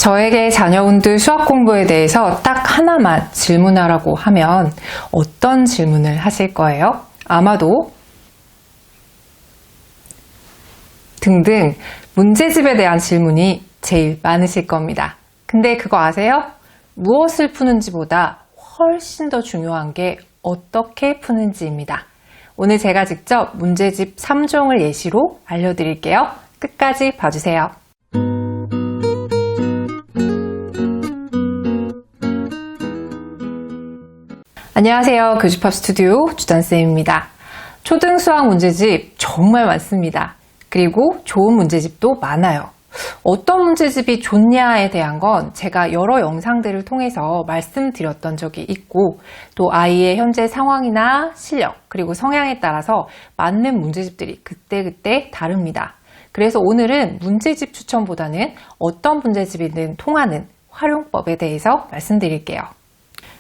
저에게 자녀분들 수학 공부에 대해서 딱 하나만 질문하라고 하면 어떤 질문을 하실 거예요? 아마도 등등 문제집에 대한 질문이 제일 많으실 겁니다. 근데 그거 아세요? 무엇을 푸는지보다 훨씬 더 중요한 게 어떻게 푸는지입니다. 오늘 제가 직접 문제집 3종을 예시로 알려드릴게요. 끝까지 봐주세요. 안녕하세요. 교집합 스튜디오 주단쌤입니다. 초등 수학 문제집 정말 많습니다. 그리고 좋은 문제집도 많아요. 어떤 문제집이 좋냐에 대한 건 제가 여러 영상들을 통해서 말씀드렸던 적이 있고 또 아이의 현재 상황이나 실력 그리고 성향에 따라서 맞는 문제집들이 그때그때 다릅니다. 그래서 오늘은 문제집 추천보다는 어떤 문제집이든 통하는 활용법에 대해서 말씀드릴게요.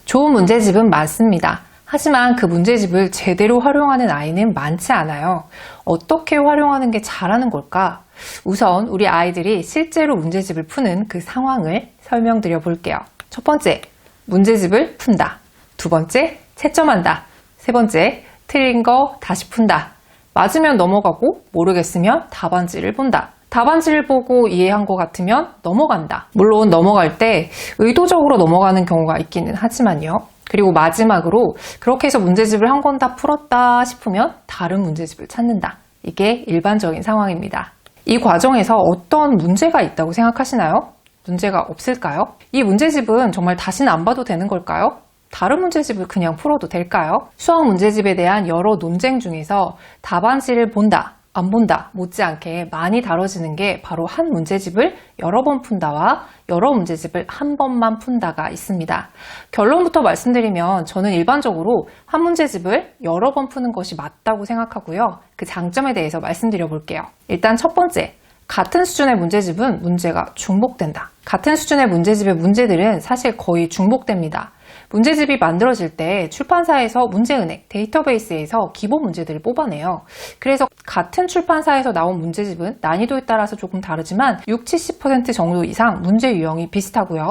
좋은 문제집은 많습니다. 하지만 그 문제집을 제대로 활용하는 아이는 많지 않아요. 어떻게 활용하는 게 잘하는 걸까? 우선 우리 아이들이 실제로 문제집을 푸는 그 상황을 설명드려 볼게요. 첫 번째, 문제집을 푼다. 두 번째, 채점한다. 세 번째, 틀린 거 다시 푼다. 맞으면 넘어가고 모르겠으면 답안지를 본다. 답안지를 보고 이해한 것 같으면 넘어간다. 물론 넘어갈 때 의도적으로 넘어가는 경우가 있기는 하지만요. 그리고 마지막으로 그렇게 해서 문제집을 한 권 다 풀었다 싶으면 다른 문제집을 찾는다. 이게 일반적인 상황입니다. 이 과정에서 어떤 문제가 있다고 생각하시나요? 문제가 없을까요? 이 문제집은 정말 다시는 안 봐도 되는 걸까요? 다른 문제집을 그냥 풀어도 될까요? 수학 문제집에 대한 여러 논쟁 중에서 답안지를 본다, 안 본다 못지않게 많이 다뤄지는 게 바로 한 문제집을 여러 번 푼다와 여러 문제집을 한 번만 푼다가 있습니다. 결론부터 말씀드리면 저는 일반적으로 한 문제집을 여러 번 푸는 것이 맞다고 생각하고요. 그 장점에 대해서 말씀드려 볼게요. 일단 첫 번째, 같은 수준의 문제집은 문제가 중복된다. 같은 수준의 문제집의 문제들은 사실 거의 중복됩니다. 문제집이 만들어질 때 출판사에서 문제은행, 데이터베이스에서 기본 문제들을 뽑아내요. 그래서 같은 출판사에서 나온 문제집은 난이도에 따라서 조금 다르지만 60-70% 정도 이상 문제 유형이 비슷하고요.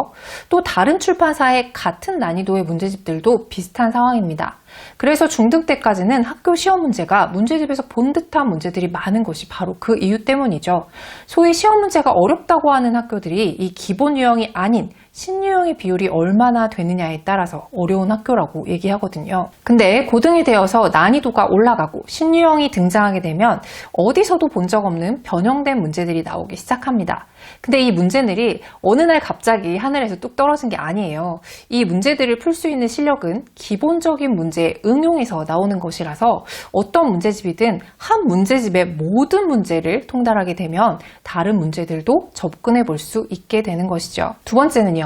또 다른 출판사의 같은 난이도의 문제집들도 비슷한 상황입니다. 그래서 중등 때까지는 학교 시험 문제가 문제집에서 본 듯한 문제들이 많은 것이 바로 그 이유 때문이죠. 소위 시험 문제가 어렵다고 하는 학교들이 이 기본 유형이 아닌 신유형의 비율이 얼마나 되느냐에 따라서 어려운 학교라고 얘기하거든요. 근데 고등이 되어서 난이도가 올라가고 신유형이 등장하게 되면 어디서도 본 적 없는 변형된 문제들이 나오기 시작합니다. 근데 이 문제들이 어느 날 갑자기 하늘에서 뚝 떨어진 게 아니에요. 이 문제들을 풀 수 있는 실력은 기본적인 문제에 응용해서 나오는 것이라서 어떤 문제집이든 한 문제집의 모든 문제를 통달하게 되면 다른 문제들도 접근해 볼 수 있게 되는 것이죠. 두 번째는요.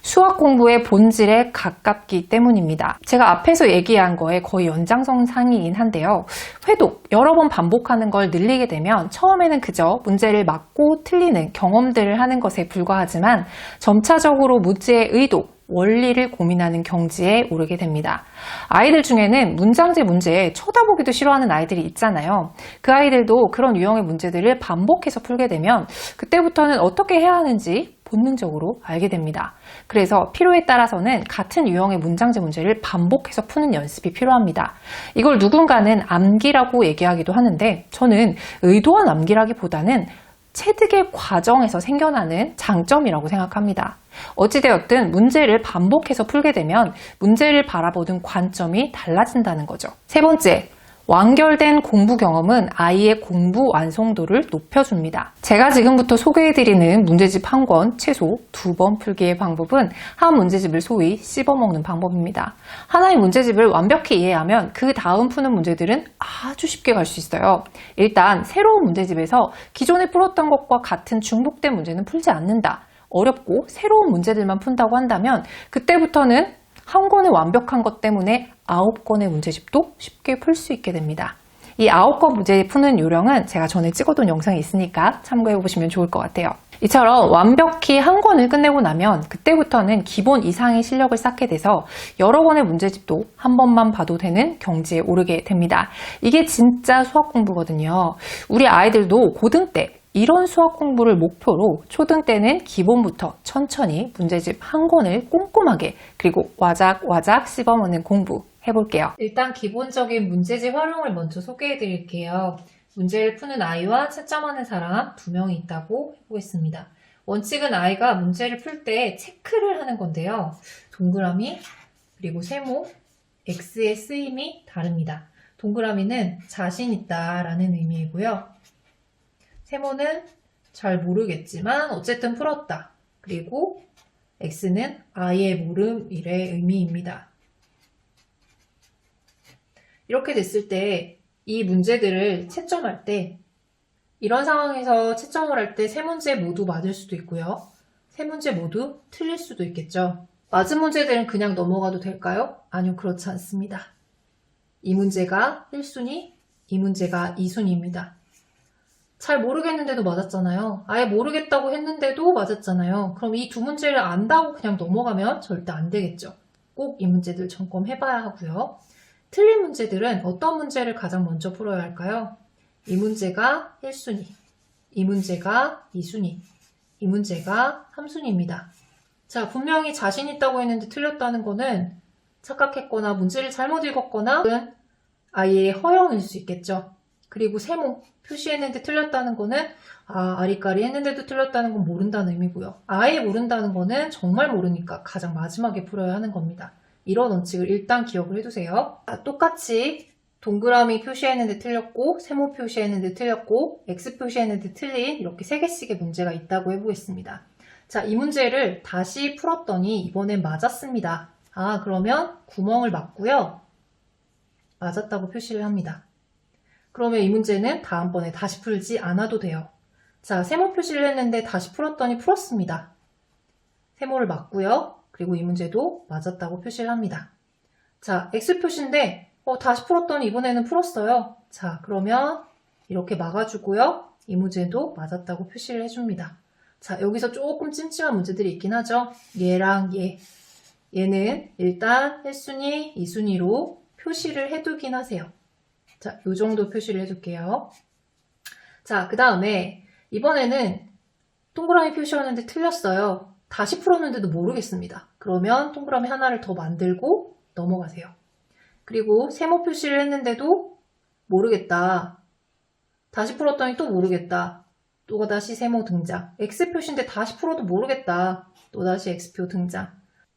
수학 공부의 본질에 가깝기 때문입니다. 제가 앞에서 얘기한 거에 거의 연장선상이긴 한데요. 회독, 여러 번 반복하는 걸 늘리게 되면 처음에는 그저 문제를 맞고 틀리는 경험들을 하는 것에 불과하지만 점차적으로 문제의 의도, 원리를 고민하는 경지에 오르게 됩니다. 아이들 중에는 문장제 문제에 쳐다보기도 싫어하는 아이들이 있잖아요. 그 아이들도 그런 유형의 문제들을 반복해서 풀게 되면 그때부터는 어떻게 해야 하는지 본능적으로 알게 됩니다. 그래서 필요에 따라서는 같은 유형의 문장제 문제를 반복해서 푸는 연습이 필요합니다. 이걸 누군가는 암기라고 얘기하기도 하는데 저는 의도한 암기라기보다는 체득의 과정에서 생겨나는 장점이라고 생각합니다. 어찌되었든 문제를 반복해서 풀게 되면 문제를 바라보는 관점이 달라진다는 거죠. 세 번째, 완결된 공부 경험은 아이의 공부 완성도를 높여줍니다. 제가 지금부터 소개해드리는 문제집 한 권 최소 2번 풀기의 방법은 한 문제집을 소위 씹어먹는 방법입니다. 하나의 문제집을 완벽히 이해하면 그 다음 푸는 문제들은 아주 쉽게 갈 수 있어요. 일단 새로운 문제집에서 기존에 풀었던 것과 같은 중복된 문제는 풀지 않는다. 어렵고 새로운 문제들만 푼다고 한다면 그때부터는 한 권의 완벽한 것 때문에 9권의 문제집도 쉽게 풀 수 있게 됩니다. 이 9권 문제 푸는 요령은 제가 전에 찍어둔 영상이 있으니까 참고해 보시면 좋을 것 같아요. 이처럼 완벽히 한 권을 끝내고 나면 그때부터는 기본 이상의 실력을 쌓게 돼서 여러 권의 문제집도 한 번만 봐도 되는 경지에 오르게 됩니다. 이게 진짜 수학 공부거든요. 우리 아이들도 고등 때 이런 수학 공부를 목표로 초등 때는 기본부터 천천히 문제집 한 권을 꼼꼼하게 그리고 와작와작 씹어먹는 공부 해볼게요. 일단 기본적인 문제집 활용을 먼저 소개해 드릴게요. 문제를 푸는 아이와 채점하는 사람 2명이 있다고 해보겠습니다. 원칙은 아이가 문제를 풀 때 체크를 하는 건데요. 동그라미 그리고 세모, X의 쓰임이 다릅니다. 동그라미는 자신 있다라는 의미이고요. 세모는 잘 모르겠지만 어쨌든 풀었다. 그리고 X는 아예 모름일의 의미입니다. 이렇게 됐을 때 이 문제들을 채점할 때 이런 상황에서 채점을 할 때 세 문제 모두 맞을 수도 있고요. 세 문제 모두 틀릴 수도 있겠죠. 맞은 문제들은 그냥 넘어가도 될까요? 아니요, 그렇지 않습니다. 이 문제가 1순위, 이 문제가 2순위입니다. 잘 모르겠는데도 맞았잖아요. 아예 모르겠다고 했는데도 맞았잖아요. 그럼 이 두 문제를 안다고 그냥 넘어가면 절대 안 되겠죠. 꼭 이 문제들 점검해봐야 하고요. 틀린 문제들은 어떤 문제를 가장 먼저 풀어야 할까요? 이 문제가 1순위, 이 문제가 2순위, 이 문제가 3순위입니다. 자, 분명히 자신 있다고 했는데 틀렸다는 거는 착각했거나 문제를 잘못 읽었거나 아예 허영일 수 있겠죠. 그리고 세모, 표시했는데 틀렸다는 거는 아리까리 했는데도 틀렸다는 건 모른다는 의미고요. 아예 모른다는 거는 정말 모르니까 가장 마지막에 풀어야 하는 겁니다. 이런 원칙을 일단 기억을 해두세요. 똑같이 동그라미 표시했는데 틀렸고 세모 표시했는데 틀렸고 X 표시했는데 틀린 이렇게 3개씩의 문제가 있다고 해보겠습니다. 자, 이 문제를 다시 풀었더니 이번엔 맞았습니다. 그러면 구멍을 막고요. 맞았다고 표시를 합니다. 그러면 이 문제는 다음번에 다시 풀지 않아도 돼요. 자, 세모 표시를 했는데 다시 풀었더니 풀었습니다. 세모를 막고요. 그리고 이 문제도 맞았다고 표시를 합니다. 자, X 표시인데 다시 풀었더니 이번에는 풀었어요. 자, 그러면 이렇게 막아주고요. 이 문제도 맞았다고 표시를 해줍니다. 자, 여기서 조금 찜찜한 문제들이 있긴 하죠. 얘랑 얘는 일단 1순위, 2순위로 표시를 해두긴 하세요. 자, 요 정도 표시를 해줄게요. 자, 그 다음에 이번에는 동그라미 표시하는데 틀렸어요. 다시 풀었는데도 모르겠습니다. 그러면 동그라미 하나를 더 만들고 넘어가세요. 그리고 세모 표시를 했는데도 모르겠다. 다시 풀었더니 또 모르겠다. 또다시 세모 등장. X 표시인데 다시 풀어도 모르겠다. 또다시 X표 등장.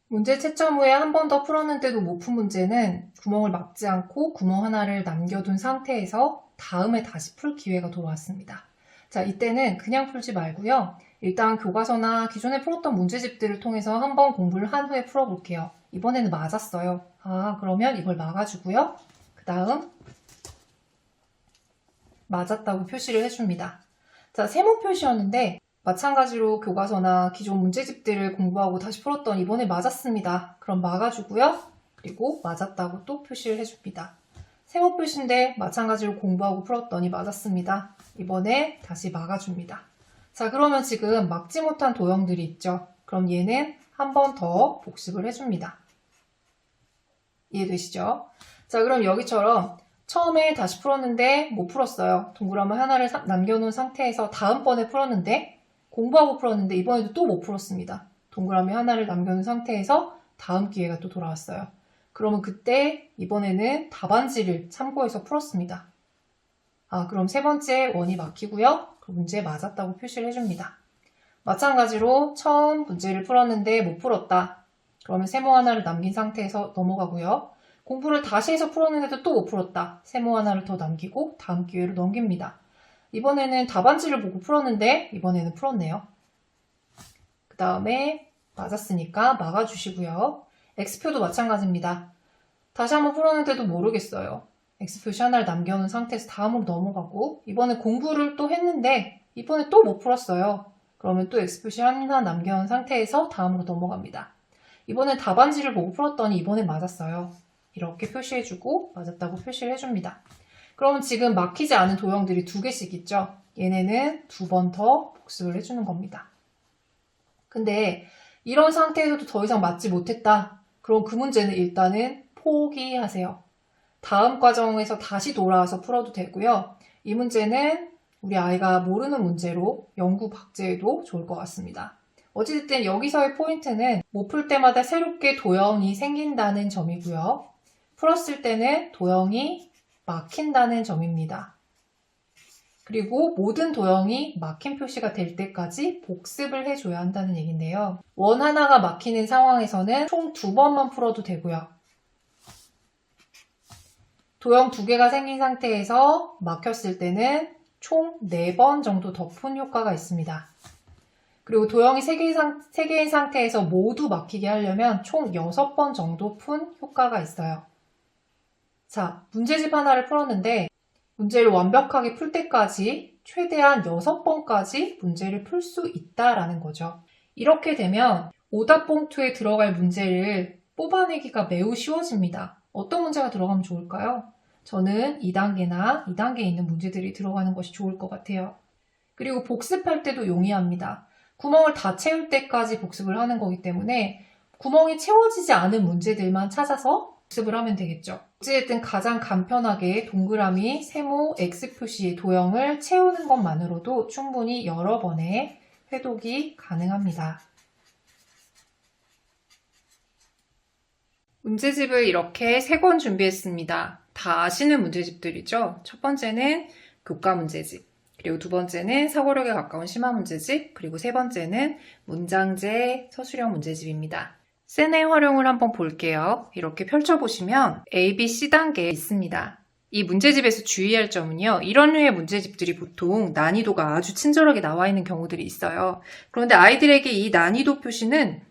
문제 채점 후에 한 번 더 풀었는데도 못 푼 문제는 구멍을 막지 않고 구멍 하나를 남겨둔 상태에서 다음에 다시 풀 기회가 돌아왔습니다. 자, 이때는 그냥 풀지 말고요. 일단 교과서나 기존에 풀었던 문제집들을 통해서 한번 공부를 한 후에 풀어볼게요. 이번에는 맞았어요. 그러면 이걸 막아주고요. 그 다음 맞았다고 표시를 해줍니다. 자, 세모 표시였는데 마찬가지로 교과서나 기존 문제집들을 공부하고 다시 풀었던 이번에 맞았습니다. 그럼 막아주고요. 그리고 맞았다고 또 표시를 해줍니다. 세모 표시인데 마찬가지로 공부하고 풀었더니 맞았습니다. 이번에 다시 막아줍니다. 자, 그러면 지금 막지 못한 도형들이 있죠. 그럼 얘는 한 번 더 복습을 해줍니다. 이해되시죠? 자, 그럼 여기처럼 처음에 다시 풀었는데 못 풀었어요. 동그라미 하나를 남겨놓은 상태에서 다음번에 풀었는데 공부하고 풀었는데 이번에도 또 못 풀었습니다. 동그라미 하나를 남겨놓은 상태에서 다음 기회가 또 돌아왔어요. 그러면 그때 이번에는 답안지를 참고해서 풀었습니다. 그럼 세 번째 원이 막히고요. 그 문제 맞았다고 표시를 해줍니다. 마찬가지로 처음 문제를 풀었는데 못 풀었다. 그러면 세모 하나를 남긴 상태에서 넘어가고요. 공부를 다시 해서 풀었는데도 또 못 풀었다. 세모 하나를 더 남기고 다음 기회로 넘깁니다. 이번에는 답안지를 보고 풀었는데 이번에는 풀었네요. 그 다음에 맞았으니까 막아주시고요. X표도 마찬가지입니다. 다시 한번 풀었는데도 모르겠어요. X표시 하나를 남겨놓은 상태에서 다음으로 넘어가고 이번에 공부를 또 했는데 이번에 또 못 풀었어요. 그러면 또 X표시 하나 남겨놓은 상태에서 다음으로 넘어갑니다. 이번엔 답안지를 보고 풀었더니 이번엔 맞았어요. 이렇게 표시해주고 맞았다고 표시를 해줍니다. 그러면 지금 막히지 않은 도형들이 2개씩 있죠. 얘네는 2번 더 복습을 해주는 겁니다. 근데 이런 상태에서도 더 이상 맞지 못했다. 그럼 그 문제는 일단은 포기하세요. 다음 과정에서 다시 돌아와서 풀어도 되고요. 이 문제는 우리 아이가 모르는 문제로 연구 박제해도 좋을 것 같습니다. 어찌됐든 여기서의 포인트는 못 풀 때마다 새롭게 도형이 생긴다는 점이고요. 풀었을 때는 도형이 막힌다는 점입니다. 그리고 모든 도형이 막힌 표시가 될 때까지 복습을 해줘야 한다는 얘기인데요. 원 하나가 막히는 상황에서는 총 2번만 풀어도 되고요. 도형 2개가 생긴 상태에서 막혔을 때는 총 4번 정도 더 푼 효과가 있습니다. 그리고 도형이 3개인 상태에서 모두 막히게 하려면 총 6번 정도 푼 효과가 있어요. 자, 문제집 하나를 풀었는데 문제를 완벽하게 풀 때까지 최대한 6번까지 문제를 풀 수 있다라는 거죠. 이렇게 되면 오답 봉투에 들어갈 문제를 뽑아내기가 매우 쉬워집니다. 어떤 문제가 들어가면 좋을까요? 저는 2단계나 2단계에 있는 문제들이 들어가는 것이 좋을 것 같아요. 그리고 복습할 때도 용이합니다. 구멍을 다 채울 때까지 복습을 하는 거기 때문에 구멍이 채워지지 않은 문제들만 찾아서 복습을 하면 되겠죠. 어찌됐든 가장 간편하게 동그라미, 세모, X 표시의 도형을 채우는 것만으로도 충분히 여러 번의 회독이 가능합니다. 문제집을 이렇게 3권 준비했습니다. 다 아시는 문제집들이죠. 첫 번째는 교과 문제집, 그리고 두 번째는 사고력에 가까운 심화 문제집, 그리고 세 번째는 문장제 서술형 문제집입니다. 센의 활용을 한번 볼게요. 이렇게 펼쳐보시면 A, B, C 단계에 있습니다. 이 문제집에서 주의할 점은요. 이런 류의 문제집들이 보통 난이도가 아주 친절하게 나와 있는 경우들이 있어요. 그런데 아이들에게 이 난이도 표시는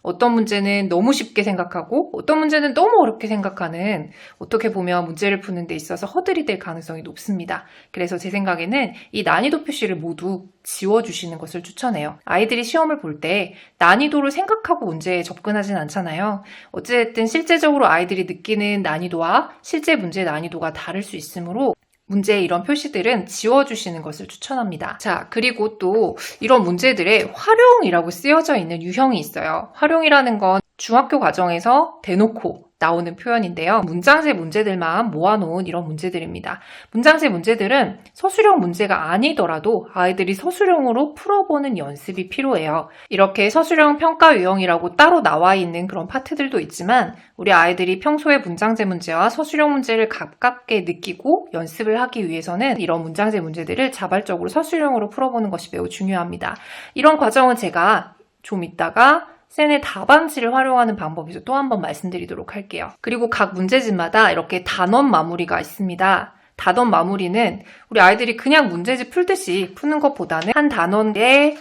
어떤 문제는 너무 쉽게 생각하고 어떤 문제는 너무 어렵게 생각하는, 어떻게 보면 문제를 푸는 데 있어서 허들이 될 가능성이 높습니다. 그래서 제 생각에는 이 난이도 표시를 모두 지워주시는 것을 추천해요. 아이들이 시험을 볼 때 난이도를 생각하고 문제에 접근하진 않잖아요. 어쨌든 실제적으로 아이들이 느끼는 난이도와 실제 문제의 난이도가 다를 수 있으므로 문제의 이런 표시들은 지워주시는 것을 추천합니다. 자, 그리고 또 이런 문제들에 활용이라고 쓰여져 있는 유형이 있어요. 활용이라는 건 중학교 과정에서 대놓고 나오는 표현인데요. 문장새 문제들만 모아놓은 이런 문제들입니다. 문장새 문제들은 서술형 문제가 아니더라도 아이들이 서술형으로 풀어보는 연습이 필요해요. 이렇게 서술형 평가 유형이라고 따로 나와 있는 그런 파트들도 있지만 우리 아이들이 평소에 문장새 문제와 서술형 문제를 가깝게 느끼고 연습을 하기 위해서는 이런 문장새 문제들을 자발적으로 서술형으로 풀어보는 것이 매우 중요합니다. 이런 과정은 제가 좀 이따가 센의 답안지를 활용하는 방법에서 또 한 번 말씀드리도록 할게요. 그리고 각 문제집마다 이렇게 단원 마무리가 있습니다. 단원 마무리는 우리 아이들이 그냥 문제집 풀듯이 푸는 것보다는 한 단원의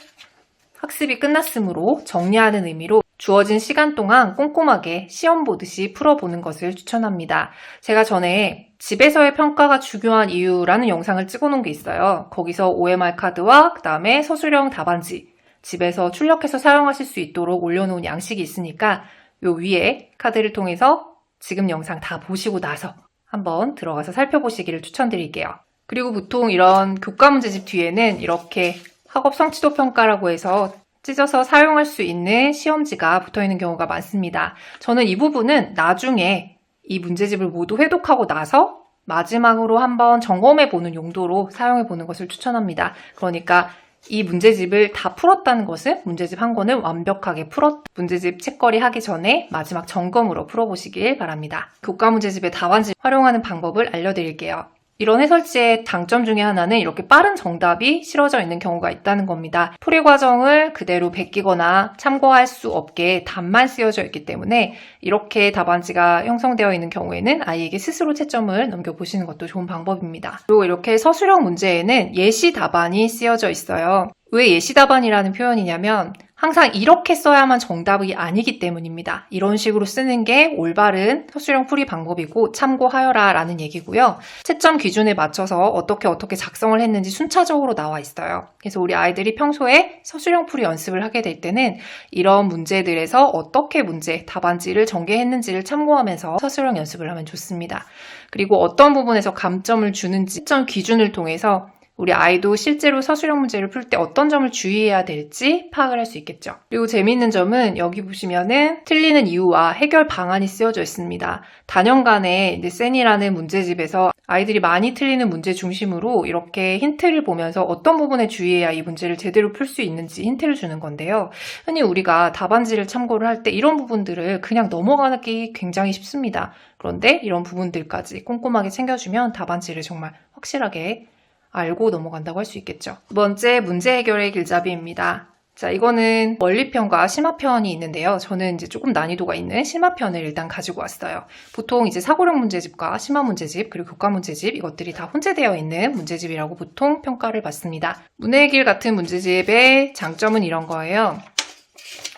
학습이 끝났으므로 정리하는 의미로 주어진 시간 동안 꼼꼼하게 시험 보듯이 풀어보는 것을 추천합니다. 제가 전에 집에서의 평가가 중요한 이유라는 영상을 찍어놓은 게 있어요. 거기서 OMR 카드와 그 다음에 서술형 답안지, 집에서 출력해서 사용하실 수 있도록 올려놓은 양식이 있으니까 요 위에 카드를 통해서 지금 영상 다 보시고 나서 한번 들어가서 살펴보시기를 추천드릴게요. 그리고 보통 이런 교과 문제집 뒤에는 이렇게 학업 성취도 평가라고 해서 찢어서 사용할 수 있는 시험지가 붙어있는 경우가 많습니다. 저는 이 부분은 나중에 이 문제집을 모두 회독하고 나서 마지막으로 한번 점검해보는 용도로 사용해보는 것을 추천합니다. 그러니까 이 문제집을 다 풀었다는 것은 문제집 한 권을 완벽하게 문제집 책거리 하기 전에 마지막 점검으로 풀어보시길 바랍니다. 교과 문제집의 답안지 활용하는 방법을 알려드릴게요. 이런 해설지의 장점 중에 하나는 이렇게 빠른 정답이 실어져 있는 경우가 있다는 겁니다. 풀이 과정을 그대로 베끼거나 참고할 수 없게 답만 쓰여져 있기 때문에 이렇게 답안지가 형성되어 있는 경우에는 아이에게 스스로 채점을 넘겨보시는 것도 좋은 방법입니다. 그리고 이렇게 서술형 문제에는 예시 답안이 쓰여져 있어요. 왜 예시 답안이라는 표현이냐면 항상 이렇게 써야만 정답이 아니기 때문입니다. 이런 식으로 쓰는 게 올바른 서술형 풀이 방법이고 참고하여라 라는 얘기고요. 채점 기준에 맞춰서 어떻게 작성을 했는지 순차적으로 나와 있어요. 그래서 우리 아이들이 평소에 서술형 풀이 연습을 하게 될 때는 이런 문제들에서 어떻게 답안지를 전개했는지를 참고하면서 서술형 연습을 하면 좋습니다. 그리고 어떤 부분에서 감점을 주는지 채점 기준을 통해서 우리 아이도 실제로 서술형 문제를 풀 때 어떤 점을 주의해야 될지 파악을 할 수 있겠죠. 그리고 재미있는 점은 여기 보시면은 틀리는 이유와 해결 방안이 쓰여져 있습니다. 단연간에 센이라는 문제집에서 아이들이 많이 틀리는 문제 중심으로 이렇게 힌트를 보면서 어떤 부분에 주의해야 이 문제를 제대로 풀 수 있는지 힌트를 주는 건데요. 흔히 우리가 답안지를 참고를 할 때 이런 부분들을 그냥 넘어가기 굉장히 쉽습니다. 그런데 이런 부분들까지 꼼꼼하게 챙겨주면 답안지를 정말 확실하게 알고 넘어간다고 할 수 있겠죠. 두 번째, 문제 해결의 길잡이입니다. 자, 이거는 원리편과 심화편이 있는데요. 저는 이제 조금 난이도가 있는 심화편을 일단 가지고 왔어요. 보통 이제 사고력 문제집과 심화 문제집, 그리고 교과 문제집, 이것들이 다 혼재되어 있는 문제집이라고 보통 평가를 받습니다. 문해의 길 같은 문제집의 장점은 이런 거예요.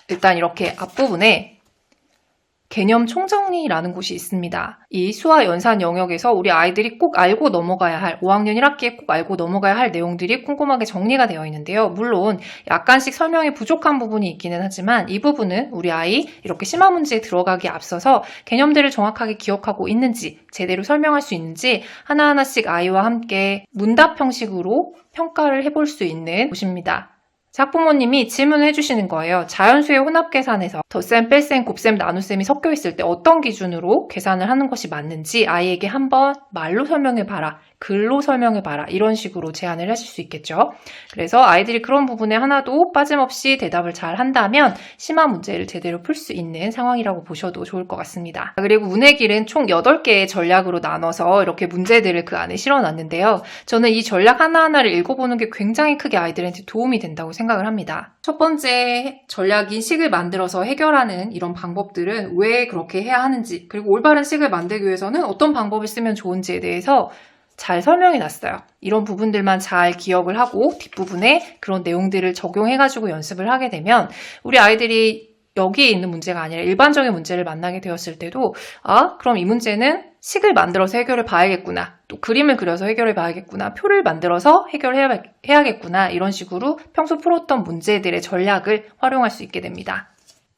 일단 이렇게 앞부분에 개념 총정리라는 곳이 있습니다. 이 수화 연산 영역에서 우리 아이들이 꼭 알고 넘어가야 할, 5학년 1학기에 꼭 알고 넘어가야 할 내용들이 꼼꼼하게 정리가 되어 있는데요. 물론 약간씩 설명이 부족한 부분이 있기는 하지만 이 부분은 우리 아이 이렇게 심화 문제에 들어가기에 앞서서 개념들을 정확하게 기억하고 있는지, 제대로 설명할 수 있는지 하나하나씩 아이와 함께 문답 형식으로 평가를 해볼 수 있는 곳입니다. 학부모님이 질문을 해주시는 거예요. 자연수의 혼합계산에서 덧셈, 뺄셈, 곱셈, 나눗셈이 섞여 있을 때 어떤 기준으로 계산을 하는 것이 맞는지 아이에게 한번 말로 설명해봐라, 글로 설명해봐라, 이런 식으로 제안을 하실 수 있겠죠. 그래서 아이들이 그런 부분에 하나도 빠짐없이 대답을 잘 한다면 심화 문제를 제대로 풀 수 있는 상황이라고 보셔도 좋을 것 같습니다. 그리고 문해의 길은 총 8개의 전략으로 나눠서 이렇게 문제들을 그 안에 실어놨는데요. 저는 이 전략 하나하나를 읽어보는 게 굉장히 크게 아이들한테 도움이 된다고 생각을 합니다. 첫 번째 전략인 식을 만들어서 해결하는 이런 방법들은 왜 그렇게 해야 하는지, 그리고 올바른 식을 만들기 위해서는 어떤 방법을 쓰면 좋은지에 대해서 잘 설명해 놨어요. 이런 부분들만 잘 기억을 하고 뒷부분에 그런 내용들을 적용해가지고 연습을 하게 되면 우리 아이들이 여기에 있는 문제가 아니라 일반적인 문제를 만나게 되었을 때도 그럼 이 문제는 식을 만들어서 해결해 봐야겠구나, 또 그림을 그려서 해결해 봐야겠구나, 표를 만들어서 해야겠구나, 이런 식으로 평소 풀었던 문제들의 전략을 활용할 수 있게 됩니다.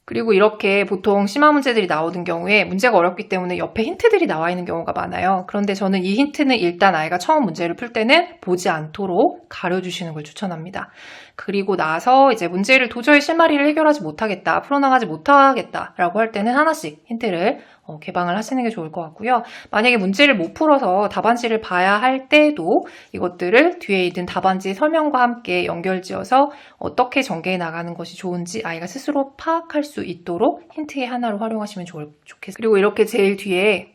그리고 이렇게 보통 심화 문제들이 나오는 경우에 문제가 어렵기 때문에 옆에 힌트들이 나와 있는 경우가 많아요. 그런데 저는 이 힌트는 일단 아이가 처음 문제를 풀 때는 보지 않도록 가려주시는 걸 추천합니다. 그리고 나서 이제 문제를 도저히 실마리를 해결하지 못하겠다, 풀어나가지 못하겠다라고 할 때는 하나씩 힌트를 개방을 하시는 게 좋을 것 같고요. 만약에 문제를 못 풀어서 답안지를 봐야 할 때도 이것들을 뒤에 있는 답안지 설명과 함께 연결지어서 어떻게 전개해 나가는 것이 좋은지 아이가 스스로 파악할 수 있도록 힌트의 하나로 활용하시면 좋겠습니다. 그리고 이렇게 제일 뒤에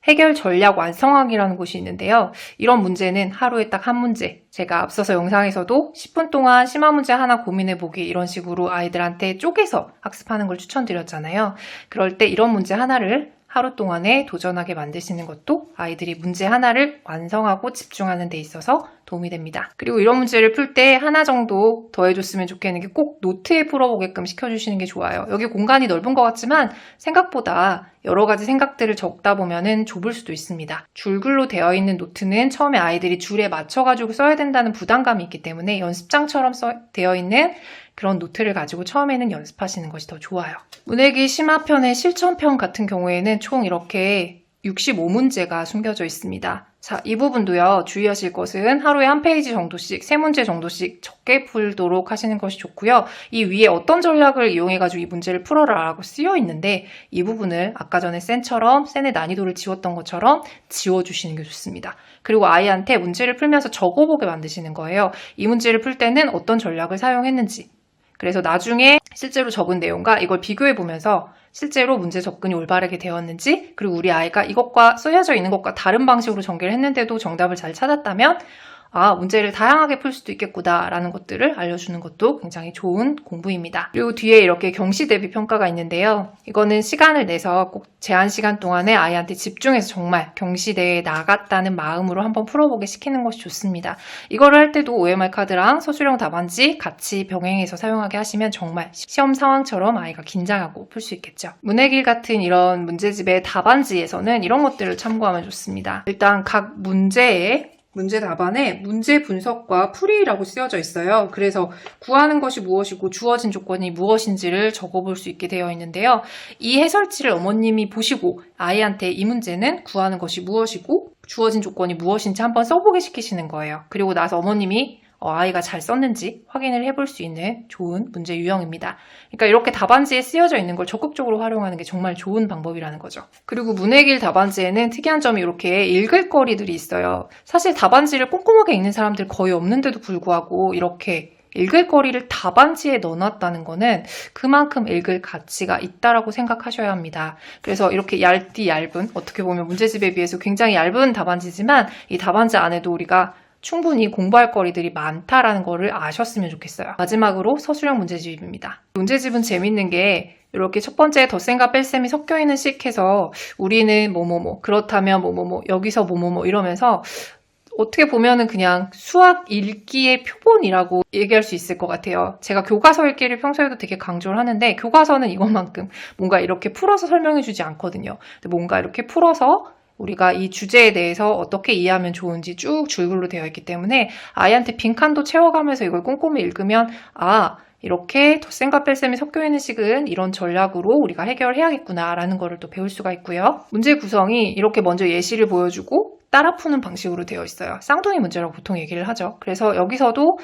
해결 전략 완성하기라는 곳이 있는데요. 이런 문제는 하루에 딱 한 문제, 제가 앞서서 영상에서도 10분 동안 심화 문제 하나 고민해보기, 이런 식으로 아이들한테 쪼개서 학습하는 걸 추천드렸잖아요. 그럴 때 이런 문제 하나를 하루 동안에 도전하게 만드시는 것도 아이들이 문제 하나를 완성하고 집중하는 데 있어서 도움이 됩니다. 그리고 이런 문제를 풀 때 하나 정도 더 해줬으면 좋겠는 게 꼭 노트에 풀어보게끔 시켜주시는 게 좋아요. 여기 공간이 넓은 것 같지만 생각보다 여러 가지 생각들을 적다 보면은 좁을 수도 있습니다. 줄글로 되어 있는 노트는 처음에 아이들이 줄에 맞춰가지고 써야 된다는 부담감이 있기 때문에 연습장처럼 되어 있는 그런 노트를 가지고 처음에는 연습하시는 것이 더 좋아요. 문해기 심화편의 실천편 같은 경우에는 총 이렇게 65문제가 숨겨져 있습니다. 자, 이 부분도요, 주의하실 것은 하루에 한 페이지 정도씩, 3문제 정도씩 적게 풀도록 하시는 것이 좋고요. 이 위에 어떤 전략을 이용해가지고 이 문제를 풀어라 라고 쓰여 있는데 이 부분을 아까 전에 센의 난이도를 지웠던 것처럼 지워주시는 게 좋습니다. 그리고 아이한테 문제를 풀면서 적어보게 만드시는 거예요. 이 문제를 풀 때는 어떤 전략을 사용했는지, 그래서 나중에 실제로 적은 내용과 이걸 비교해보면서 실제로 문제 접근이 올바르게 되었는지, 그리고 우리 아이가 이것과 쓰여져 있는 것과 다른 방식으로 전개를 했는데도 정답을 잘 찾았다면 문제를 다양하게 풀 수도 있겠구나 라는 것들을 알려주는 것도 굉장히 좋은 공부입니다. 그리고 뒤에 이렇게 경시 대비 평가가 있는데요. 이거는 시간을 내서 꼭 제한 시간 동안에 아이한테 집중해서 정말 경시대에 나갔다는 마음으로 한번 풀어보게 시키는 것이 좋습니다. 이거를 할 때도 OMR 카드랑 서술형 답안지 같이 병행해서 사용하게 하시면 정말 시험 상황처럼 아이가 긴장하고 풀 수 있겠죠. 문해길 같은 이런 문제집의 답안지에서는 이런 것들을 참고하면 좋습니다. 일단 각 문제 답안에 문제 분석과 풀이라고 쓰여져 있어요. 그래서 구하는 것이 무엇이고 주어진 조건이 무엇인지를 적어볼 수 있게 되어 있는데요. 이 해설지를 어머님이 보시고 아이한테 이 문제는 구하는 것이 무엇이고 주어진 조건이 무엇인지 한번 써보게 시키시는 거예요. 그리고 나서 어머님이 아이가 잘 썼는지 확인을 해볼 수 있는 좋은 문제 유형입니다. 그러니까 이렇게 답안지에 쓰여져 있는 걸 적극적으로 활용하는 게 정말 좋은 방법이라는 거죠. 그리고 문해길 답안지에는 특이한 점이 이렇게 읽을 거리들이 있어요. 사실 답안지를 꼼꼼하게 읽는 사람들 거의 없는데도 불구하고 이렇게 읽을 거리를 답안지에 넣어놨다는 거는 그만큼 읽을 가치가 있다라고 생각하셔야 합니다. 그래서 이렇게 얇은, 어떻게 보면 문제집에 비해서 굉장히 얇은 답안지지만 이 답안지 안에도 우리가 충분히 공부할 거리들이 많다라는 거를 아셨으면 좋겠어요. 마지막으로 서술형 문제집입니다. 문제집은 재밌는 게 이렇게 첫 번째 덧셈과 뺄셈이 섞여 있는 식해서 우리는 뭐뭐뭐, 그렇다면 뭐뭐뭐, 여기서 뭐뭐뭐 이러면서 어떻게 보면은 그냥 수학 읽기의 표본이라고 얘기할 수 있을 것 같아요. 제가 교과서 읽기를 평소에도 되게 강조를 하는데 교과서는 이것만큼 뭔가 이렇게 풀어서 설명해 주지 않거든요. 뭔가 이렇게 풀어서 우리가 이 주제에 대해서 어떻게 이해하면 좋은지 쭉 줄글로 되어 있기 때문에 아이한테 빈칸도 채워가면서 이걸 꼼꼼히 읽으면 이렇게 덧셈과 뺄셈이 섞여 있는 식은 이런 전략으로 우리가 해결해야겠구나라는 거를 또 배울 수가 있고요. 문제 구성이 이렇게 먼저 예시를 보여주고 따라 푸는 방식으로 되어 있어요. 쌍둥이 문제라고 보통 얘기를 하죠. 그래서 여기서도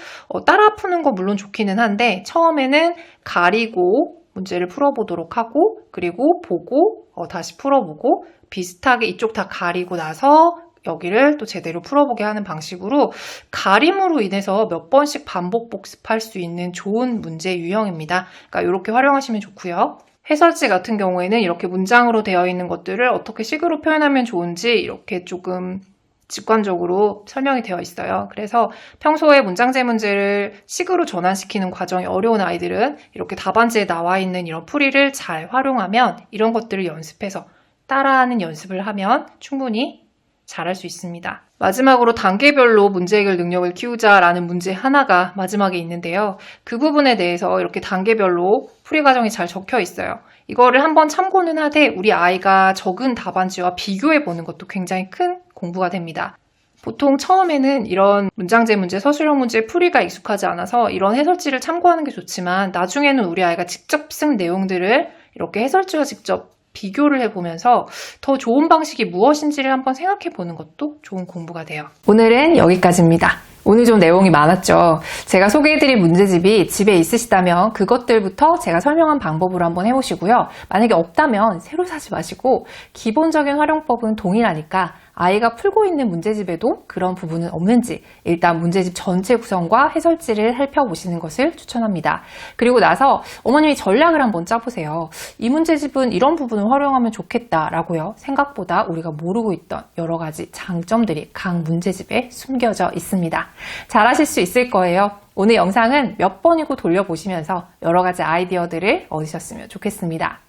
따라 푸는 거 물론 좋기는 한데 처음에는 가리고 문제를 풀어보도록 하고 그리고 보고 다시 풀어보고 비슷하게 이쪽 다 가리고 나서 여기를 또 제대로 풀어보게 하는 방식으로 가림으로 인해서 몇 번씩 반복 복습할 수 있는 좋은 문제 유형입니다. 그러니까 이렇게 활용하시면 좋고요. 해설지 같은 경우에는 이렇게 문장으로 되어 있는 것들을 어떻게 식으로 표현하면 좋은지 이렇게 조금 직관적으로 설명이 되어 있어요. 그래서 평소에 문장제 문제를 식으로 전환시키는 과정이 어려운 아이들은 이렇게 답안지에 나와 있는 이런 풀이를 잘 활용하면 이런 것들을 연습해서 따라하는 연습을 하면 충분히 잘할 수 있습니다. 마지막으로 단계별로 문제 해결 능력을 키우자라는 문제 하나가 마지막에 있는데요. 그 부분에 대해서 이렇게 단계별로 풀이 과정이 잘 적혀 있어요. 이거를 한번 참고는 하되 우리 아이가 적은 답안지와 비교해 보는 것도 굉장히 큰 공부가 됩니다. 보통 처음에는 이런 문장제 문제, 서술형 문제 풀이가 익숙하지 않아서 이런 해설지를 참고하는 게 좋지만 나중에는 우리 아이가 직접 쓴 내용들을 이렇게 해설지와 직접 비교를 해보면서 더 좋은 방식이 무엇인지를 한번 생각해보는 것도 좋은 공부가 돼요. 오늘은 여기까지입니다. 오늘 좀 내용이 많았죠. 제가 소개해드린 문제집이 집에 있으시다면 그것들부터 제가 설명한 방법으로 한번 해보시고요. 만약에 없다면 새로 사지 마시고 기본적인 활용법은 동일하니까 아이가 풀고 있는 문제집에도 그런 부분은 없는지 일단 문제집 전체 구성과 해설지를 살펴보시는 것을 추천합니다. 그리고 나서 어머님이 전략을 한번 짜보세요. 이 문제집은 이런 부분을 활용하면 좋겠다라고요. 생각보다 우리가 모르고 있던 여러 가지 장점들이 각 문제집에 숨겨져 있습니다. 잘하실 수 있을 거예요. 오늘 영상은 몇 번이고 돌려보시면서 여러 가지 아이디어들을 얻으셨으면 좋겠습니다.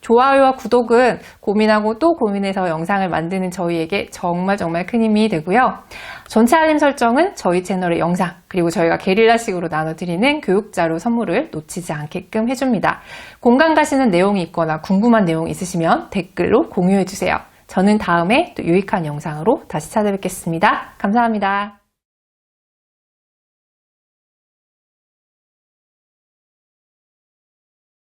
좋아요와 구독은 고민하고 또 고민해서 영상을 만드는 저희에게 정말 큰 힘이 되고요. 전체 알림 설정은 저희 채널의 영상 그리고 저희가 게릴라식으로 나눠드리는 교육자료 선물을 놓치지 않게끔 해줍니다. 공감 가시는 내용이 있거나 궁금한 내용 있으시면 댓글로 공유해주세요. 저는 다음에 또 유익한 영상으로 다시 찾아뵙겠습니다. 감사합니다.